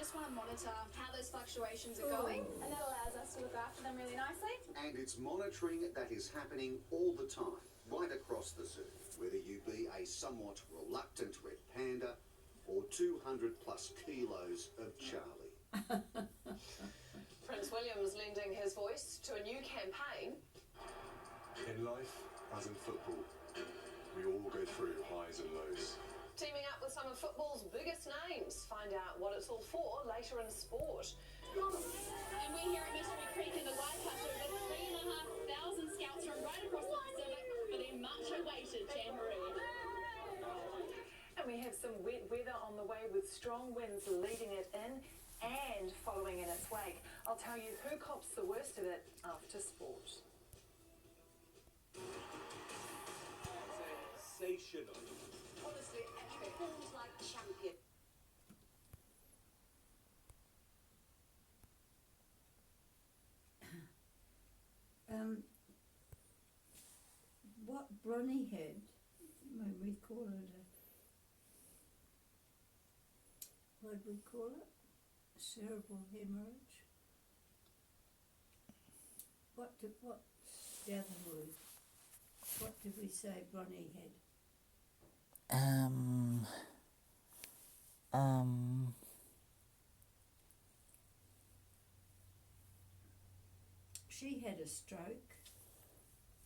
just want to monitor how those fluctuations are going, and that allows us to look after them really nicely. And it's monitoring that is happening all the time, right across the zoo, whether you be a somewhat reluctant red panda or 200 plus kilos of Charlie. Prince William's lending his voice to a new campaign. In life, as in football, we all go through highs and lows. Teaming up with some of football's biggest names. Find out what it's all for later in sport. And we here at Mystery Creek in the Waikato with 3,500 scouts from right across the Pacific for their much-awaited jamboree. And we have some wet weather on the way with strong winds leading it in and following in its wake. I'll tell you who cops the worst of it after sport. Sensational. Honestly, it performs like champion. What Bronnie had, when we call it what do we call it? Cerebral hemorrhage. What's the other word? What did we say Bronnie had? She had a stroke.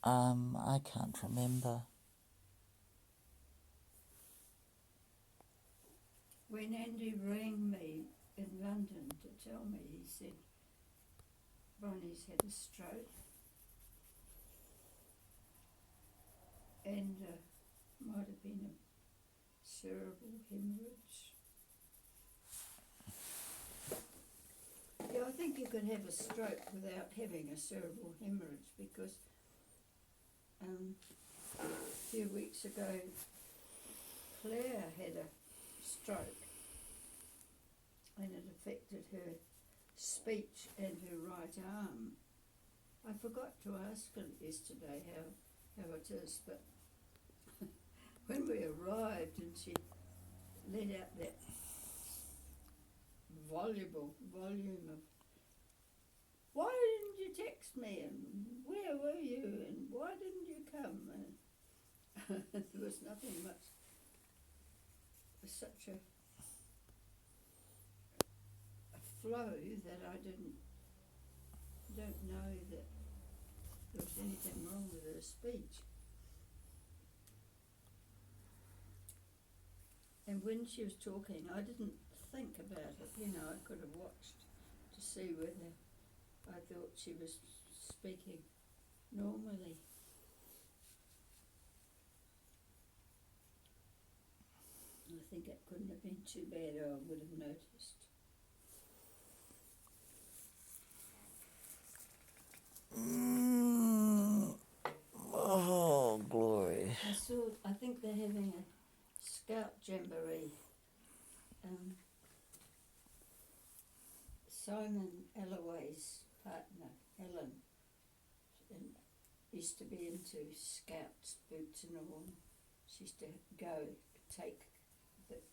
I can't remember. When Andy rang me in London to tell me, he said Bronnie's had a stroke and might have been a cerebral hemorrhage. Yeah, I think you could have a stroke without having a cerebral hemorrhage because a few weeks ago Claire had a stroke and it affected her speech and her right arm. I forgot to ask her yesterday how it is, but when we arrived and she let out that volume of, why didn't you text me and where were you and why didn't you come, and there was nothing much, such a flow that I don't know that there was anything wrong with her speech. And when she was talking, I didn't think about it, I could have watched to see whether I thought she was speaking normally. I think it couldn't have been too bad, or I would have noticed. Oh, glory. I think they're having a scout jamboree. Simon Alloway's partner, Helen, used to be into scouts, boots and all. She used to take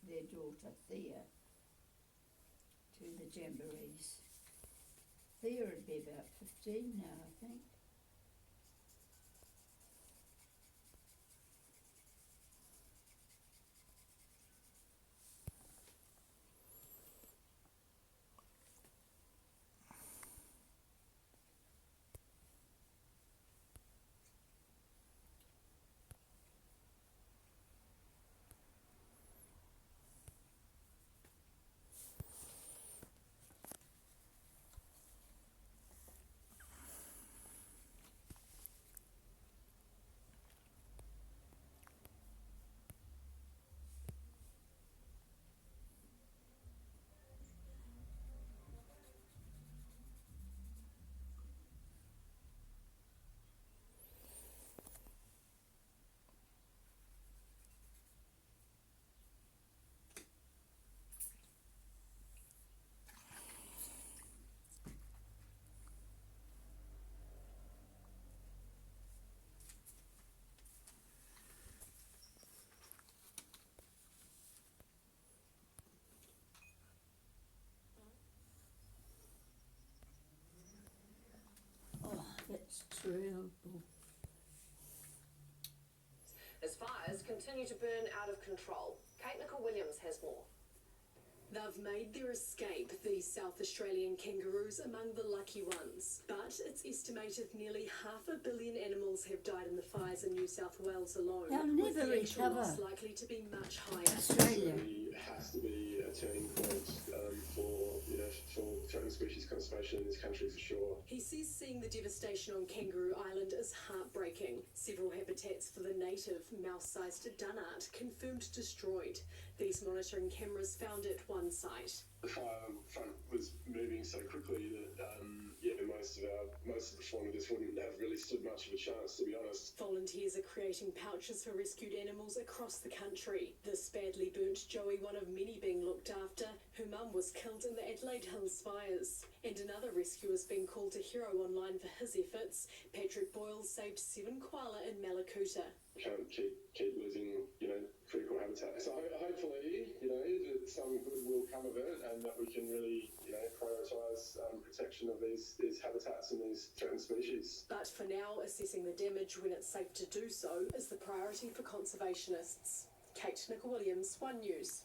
their daughter Thea to the jamborees. Thea would be about 15 now, I think. Terrible. As fires continue to burn out of control. Kate Nicol-Williams has more. They've made their escape, these South Australian kangaroos among the lucky ones. But it's estimated nearly 500 million animals have died in the fires in New South Wales alone. They'll with never the actual recover. loss likely to be much higher. Australia. It has to be a turning point for threatened species conservation in this country for sure. He says seeing the devastation on Kangaroo Island is heartbreaking. Several habitats for the native mouse-sized dunnart confirmed destroyed. These monitoring cameras found at one site. The fire front was moving so quickly that most of the fauna just wouldn't have really stood much of a chance, to be honest. Volunteers are creating pouches for rescued animals across the country. This badly burnt Joey, one of many being looked after. Her mum was killed in the Adelaide Hills fires. And another rescuer's been called a hero online for his efforts. Patrick Boyle saved 7 koala in Malakuta. We can't keep losing, critical habitat. So hopefully, that some good will come of it, and that we can really, prioritise protection of these habitats and these threatened species. But for now, assessing the damage when it's safe to do so is the priority for conservationists. Kate Nicol-Williams, One News.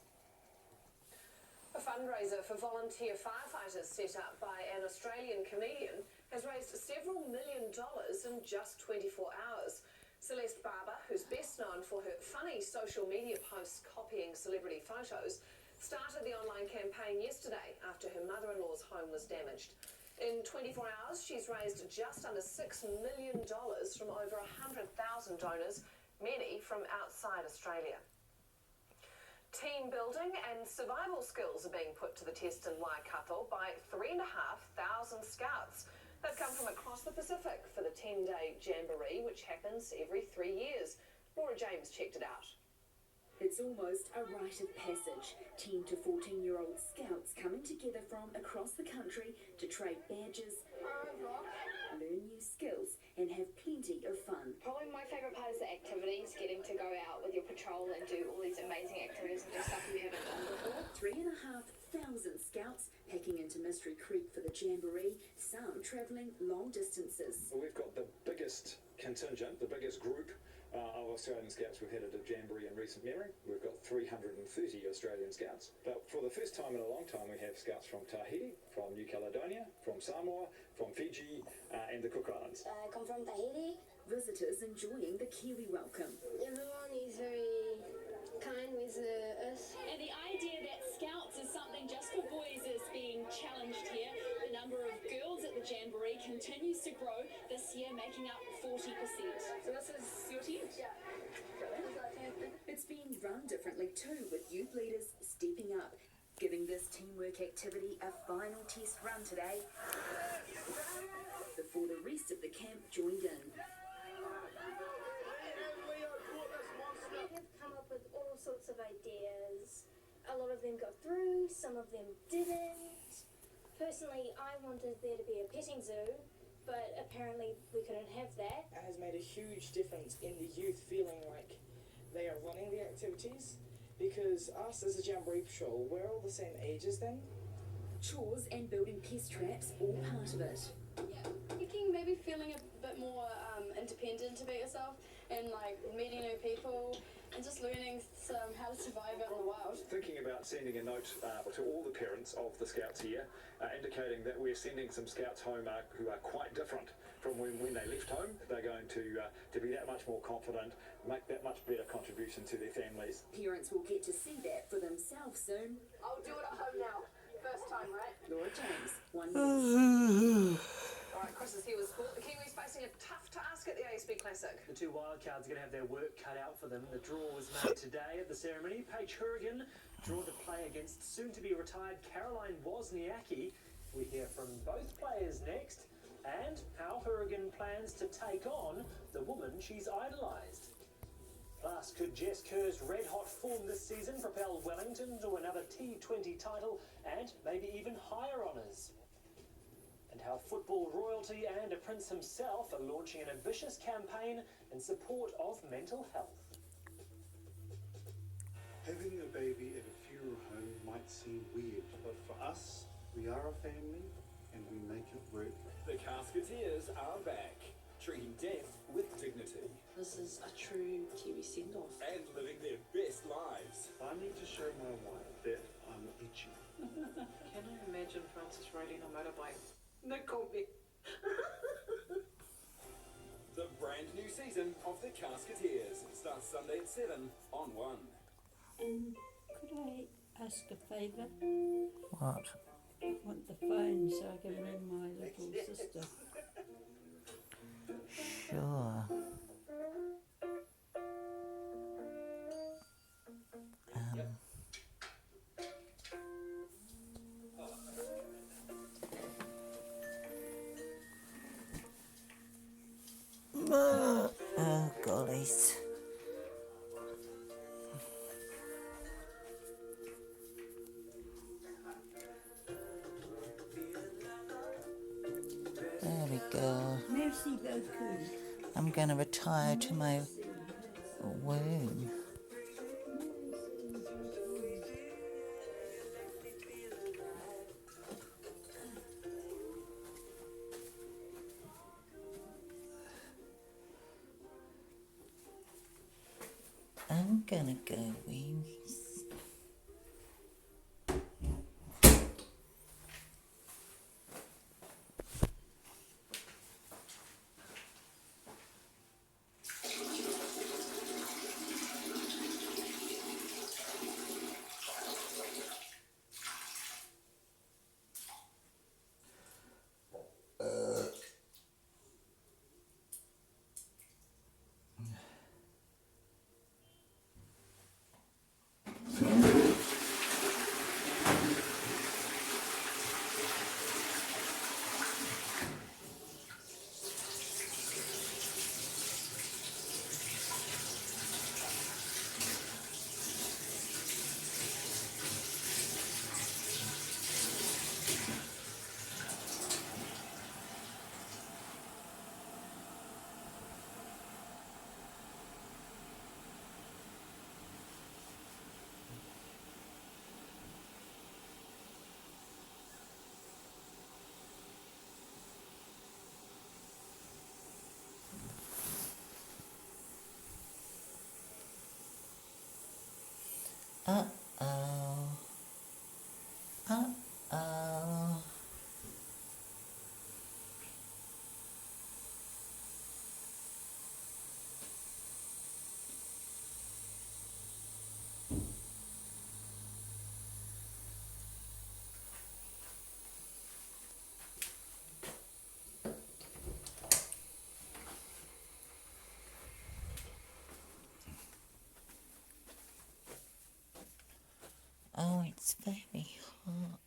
A fundraiser for volunteer firefighters set up by an Australian comedian has raised several $1 million in just 24 hours. Celeste Barber, who's best known for her funny social media posts copying celebrity photos, started the online campaign yesterday after her mother-in-law's home was damaged. In 24 hours, she's raised just under $6 million from over 100,000 donors, many from outside Australia. Team building and survival skills are being put to the test in Waikato by 3,500 scouts. They've come from across the Pacific for the 10-day jamboree, which happens every 3 years. Laura James checked it out. It's almost a rite of passage. 10 to 14-year-old scouts coming together from across the country to trade badges, learn new skills and have plenty of fun. Probably my favourite part is the activities, getting to go out with your patrol and do all these amazing activities and do stuff you haven't done before. 3,500 scouts packing into Mystery Creek for the jamboree, some travelling long distances. We've got the biggest contingent, the biggest group of Australian Scouts we've had at a jamboree in recent memory. We've got 330 Australian Scouts. But for the first time in a long time, we have Scouts from Tahiti, from New Caledonia, from Samoa, from Fiji, and the Cook Islands. I come from Tahiti. Visitors enjoying the Kiwi welcome. Everyone is very kind with us. And the idea that Scouts is something just for boys is being challenged here. The number of girls at the jamboree continues to grow, this year making up 40%. So this is your tent? Yeah. It's being run differently too, with youth leaders stepping up, giving this teamwork activity a final test run today before the rest of the camp joined in. We have come up with all sorts of ideas. A lot of them got through, some of them didn't. Personally, I wanted there to be a petting zoo, but apparently we couldn't have that. It has made a huge difference in the youth feeling like they are running the activities, because us as a jamboree patrol, we're all the same age as them. Chores and building pest traps, all part of it. Yeah, thinking maybe feeling a bit more independent about yourself and like meeting new people and just learning how to survive out in the wild. Thinking about sending a note to all the parents of the Scouts here, indicating that we're sending some Scouts home who are quite different from when they left home. They're going to be that much more confident, make that much better contribution to their families. Parents will get to see that for themselves soon. I'll do it at home now. First time, right? Laura James, One News. All right, Chris is here with sport. The Kiwis facing a tough task at the ASB Classic. The two wildcards are going to have their work cut out for them. The draw was made today at the ceremony. Paige Hourigan drawn to play against soon-to-be retired Caroline Wozniacki. We hear from both players next, and how Hourigan plans to take on the woman she's idolised. Plus, could Jess Kerr's red-hot form this season propel Wellington to another T20 title and maybe even higher honours? And how football royalty and a prince himself are launching an ambitious campaign in support of mental health. Having a baby at a funeral home might seem weird, but for us, we are a family and we make it work. The Casketeers are back. treating death with dignity. This is a true Kiwi send-off. And living their best lives. I need to show my wife that I'm itchy. Can I imagine Francis riding a motorbike? No comment. The brand new season of The Casketeers starts Sunday at 7 on 1. Could I ask a favour? What? I want the phone so I can ring my little sister. Sure. Oh, gollies. There we go. Merci beaucoup. I'm going to retire to my womb. I'm gonna go weenies. Uh-oh. Uh-oh. Oh, it's very hot.